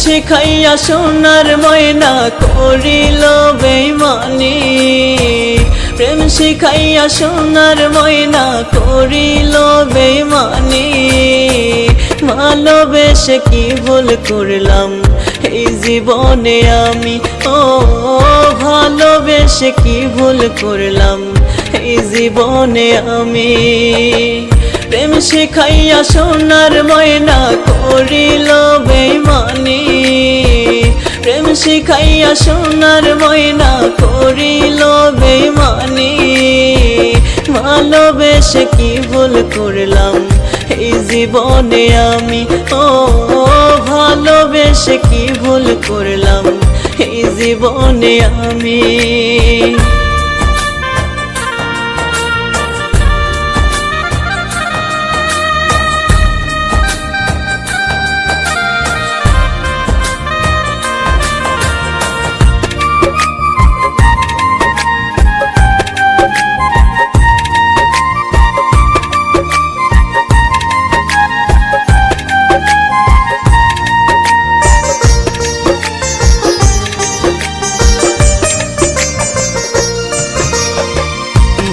শিখাইয়া সোনার ময়না করিল বেইমানি, প্রেম শিখাইয়া সোনার ময়না করিল বেইমানি। ভালোবেসে কি ভুল করলাম এই জীবনে আমি, ও ভালোবেসে কি ভুল করলাম এই জীবনে আমি। প্রেম শিখাইয়া সোনার ময়না করিল বেইমানি, প্রেম শিখাইয়া সোনার ময়না করিল বেইমানি। ভালোবেসে কি ভুল করলাম এই জীবনে আমি, ও ভালোবেসে কি ভুল করলাম এই জীবনে আমি।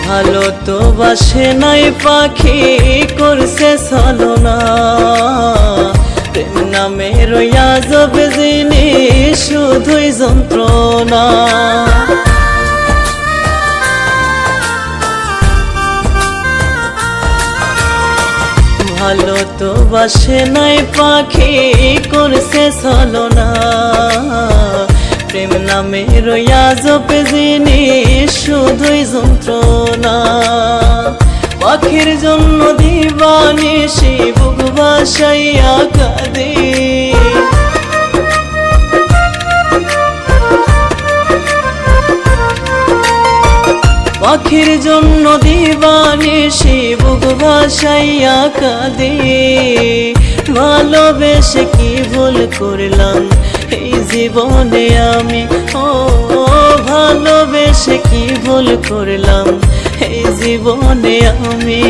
ভালো তো বাসে নাই পাখি করছে ছলনা, প্রেম নামে আজব জিনিস শুধুই যন্ত্রণা। ভালো তো বাসে নাই পাখি করছে ছলনা, প্রেম নামে আজব জিনিস শুধুই যন্ত্রণা। পাখির জন্য দিবানিশি বুক ভাসাইয়া কাঁদে, পাখির জন্য দিবানিশি বুক ভাসাইয়া কাঁদে। ভালোবেসে কি ভুল করলাম এই জীবনে আমি, ও ভালোবেসে কি ভুল করলাম এই জীবনে আমি।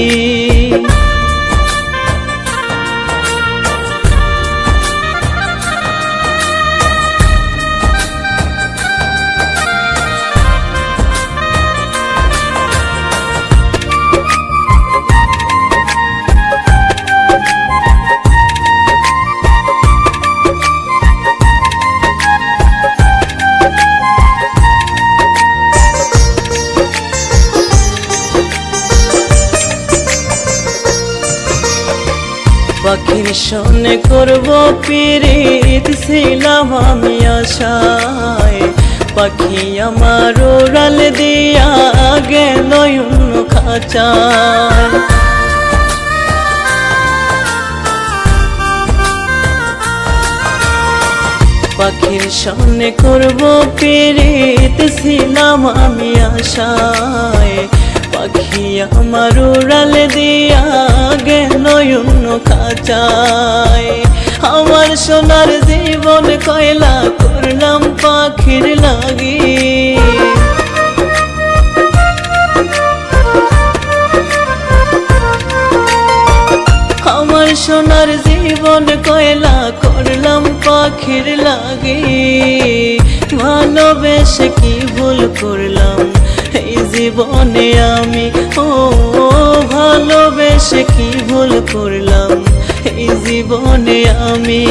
পাখির সনে করব পিরিত ছিলাম আমি আশায়, পাখি আমার উড়াল দিয়া গেল অন্য খাঁচায়। পাখির সনে করব পিরিত ছিলাম আমি আশায়, পাখি আমার উড়াল দিয়া গেল অন্য খাঁচায়। আমার সোনার জীবন কয়লা করলাম পাখির লাগি, আমার সোনার জীবন কয়লা করলাম পাখির লাগি। ভালোবেসে কি ভুল করলাম এই জীবনে আমি, ও ভালোবেসে কি ভুল করলাম এই জীবনে আমি।